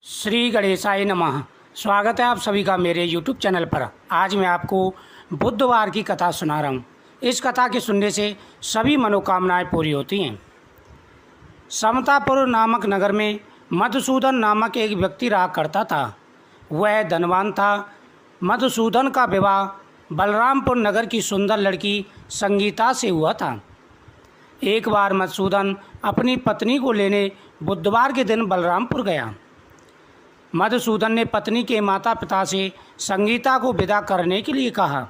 श्री गणेशाय नमः। स्वागत है आप सभी का मेरे YouTube चैनल पर। आज मैं आपको बुधवार की कथा सुना रहा हूँ। इस कथा के सुनने से सभी मनोकामनाएं पूरी होती हैं। समतापुर नामक नगर में मधुसूदन नामक एक व्यक्ति रहा करता था। वह धनवान था। मधुसूदन का विवाह बलरामपुर नगर की सुंदर लड़की संगीता से हुआ था। एक बार मधुसूदन अपनी पत्नी को लेने बुधवार के दिन बलरामपुर गया। मधुसूदन ने पत्नी के माता पिता से संगीता को विदा करने के लिए कहा।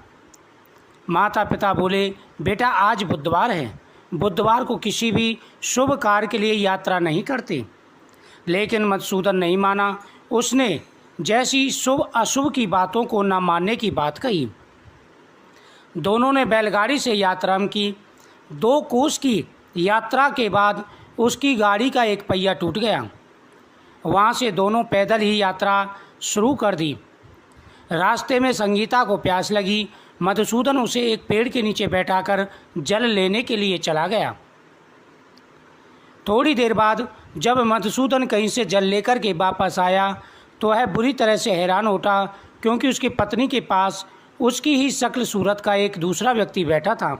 माता पिता बोले, बेटा आज बुधवार है, बुधवार को किसी भी शुभ कार्य के लिए यात्रा नहीं करते। लेकिन मधुसूदन नहीं माना। उसने जैसी शुभ अशुभ की बातों को न मानने की बात कही। दोनों ने बैलगाड़ी से यात्रा की। 2 कोस की यात्रा के बाद उसकी गाड़ी का एक पहिया टूट गया। वहाँ से दोनों पैदल ही यात्रा शुरू कर दी। रास्ते में संगीता को प्यास लगी। मधुसूदन उसे एक पेड़ के नीचे बैठाकर जल लेने के लिए चला गया। थोड़ी देर बाद जब मधुसूदन कहीं से जल लेकर के वापस आया तो वह बुरी तरह से हैरान उठा, क्योंकि उसकी पत्नी के पास उसकी ही शक्ल सूरत का एक दूसरा व्यक्ति बैठा था।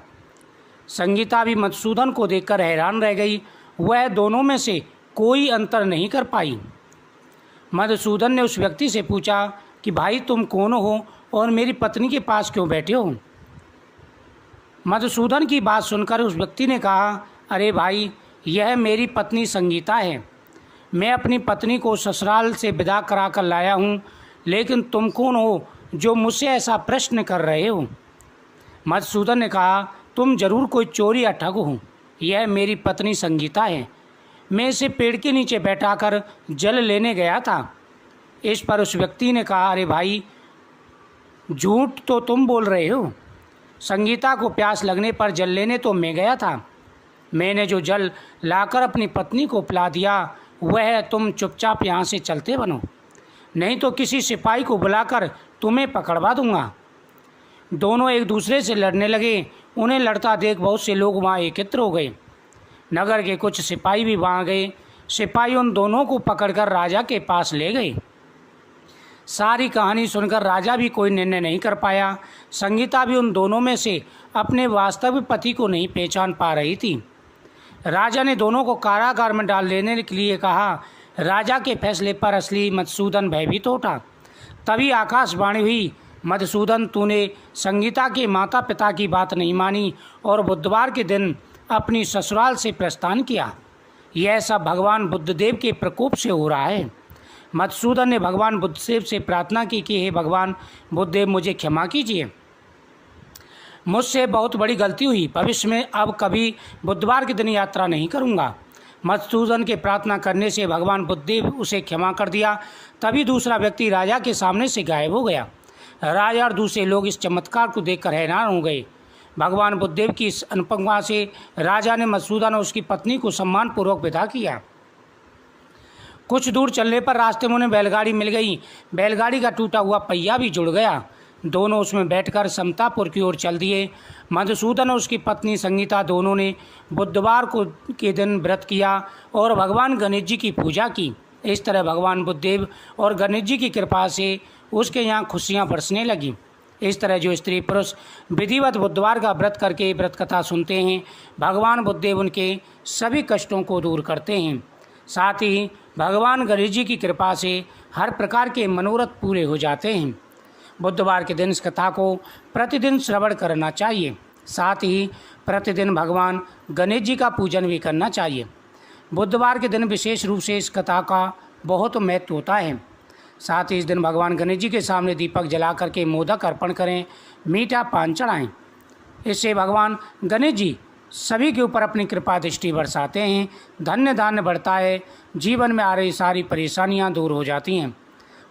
संगीता भी मधुसूदन को देखकर हैरान रह गई। वह दोनों में से कोई अंतर नहीं कर पाई। मधुसूदन ने उस व्यक्ति से पूछा कि भाई तुम कौन हो और मेरी पत्नी के पास क्यों बैठे हो। मधुसूदन की बात सुनकर उस व्यक्ति ने कहा, अरे भाई, यह मेरी पत्नी संगीता है। मैं अपनी पत्नी को ससुराल से विदा करा कर लाया हूँ, लेकिन तुम कौन हो जो मुझसे ऐसा प्रश्न कर रहे हो। मधुसूदन ने कहा, तुम जरूर कोई चोर या ठग हो। यह मेरी पत्नी संगीता है। मैं इसे पेड़ के नीचे बैठाकर जल लेने गया था। इस पर उस व्यक्ति ने कहा, अरे भाई, झूठ तो तुम बोल रहे हो। संगीता को प्यास लगने पर जल लेने तो मैं गया था। मैंने जो जल लाकर अपनी पत्नी को पिला दिया वह है। तुम चुपचाप यहाँ से चलते बनो, नहीं तो किसी सिपाही को बुलाकर तुम्हें पकड़वा दूंगा। दोनों एक दूसरे से लड़ने लगे। उन्हें लड़ता देख बहुत से लोग वहाँ एकत्र हो गए। नगर के कुछ सिपाही भी वहाँ गए। सिपाही उन दोनों को पकड़कर राजा के पास ले गए। सारी कहानी सुनकर राजा भी कोई निर्णय नहीं कर पाया। संगीता भी उन दोनों में से अपने वास्तविक पति को नहीं पहचान पा रही थी। राजा ने दोनों को कारागार में डाल देने के लिए कहा। राजा के फैसले पर असली मधुसूदन भयभीत उठा। तभी आकाशवाणी हुई, मधुसूदन, तूने संगीता के माता पिता की बात नहीं मानी और बुधवार के दिन अपनी ससुराल से प्रस्थान किया। यह सब भगवान बुद्धदेव के प्रकोप से हो रहा है। मधुसूदन ने भगवान बुद्धदेव से प्रार्थना की कि हे भगवान बुद्धदेव, मुझे क्षमा कीजिए। मुझसे बहुत बड़ी गलती हुई। भविष्य में अब कभी बुधवार के दिन यात्रा नहीं करूंगा। मधुसूदन के प्रार्थना करने से भगवान बुद्धदेव उसे क्षमा कर दिया। तभी दूसरा व्यक्ति राजा के सामने से गायब हो गया। राजा और दूसरे लोग इस चमत्कार को देखकर हैरान हो गए। भगवान बुद्धदेव की इस अनुपमा से राजा ने मधुसूदन और उसकी पत्नी को सम्मानपूर्वक विदा किया। कुछ दूर चलने पर रास्ते में उन्हें बैलगाड़ी मिल गई। बैलगाड़ी का टूटा हुआ पहिया भी जुड़ गया। दोनों उसमें बैठकर समतापुर की ओर चल दिए। मधुसूदन और उसकी पत्नी संगीता दोनों ने बुधवार को के दिन व्रत किया और भगवान गणेश जी की पूजा की। इस तरह भगवान बुद्धदेव और गणेश जी की कृपा से उसके यहाँ खुशियाँ बरसने लगी। इस तरह जो स्त्री पुरुष विधिवत बुधवार का व्रत करके व्रत कथा सुनते हैं, भगवान बुद्धदेव उनके सभी कष्टों को दूर करते हैं। साथ ही भगवान गणेश जी की कृपा से हर प्रकार के मनोरथ पूरे हो जाते हैं। बुधवार के दिन इस कथा को प्रतिदिन श्रवण करना चाहिए। साथ ही प्रतिदिन भगवान गणेश जी का पूजन भी करना चाहिए। बुधवार के दिन विशेष रूप से इस कथा का बहुत महत्व होता है। साथ ही इस दिन भगवान गणेश जी के सामने दीपक जला करके मोदक अर्पण करें, मीठा पान चढ़ाएं। इससे भगवान गणेश जी सभी के ऊपर अपनी कृपा दृष्टि बरसाते हैं। धन्य धान्य बढ़ता है। जीवन में आ रही सारी परेशानियां दूर हो जाती हैं।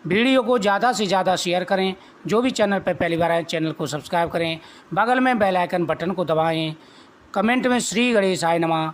वीडियो को ज़्यादा से ज़्यादा शेयर करें। जो भी चैनल पर पहली बार आए चैनल को सब्सक्राइब करें। बगल में बेल आइकन बटन को दबाएं। कमेंट में श्री गणेशाय नमः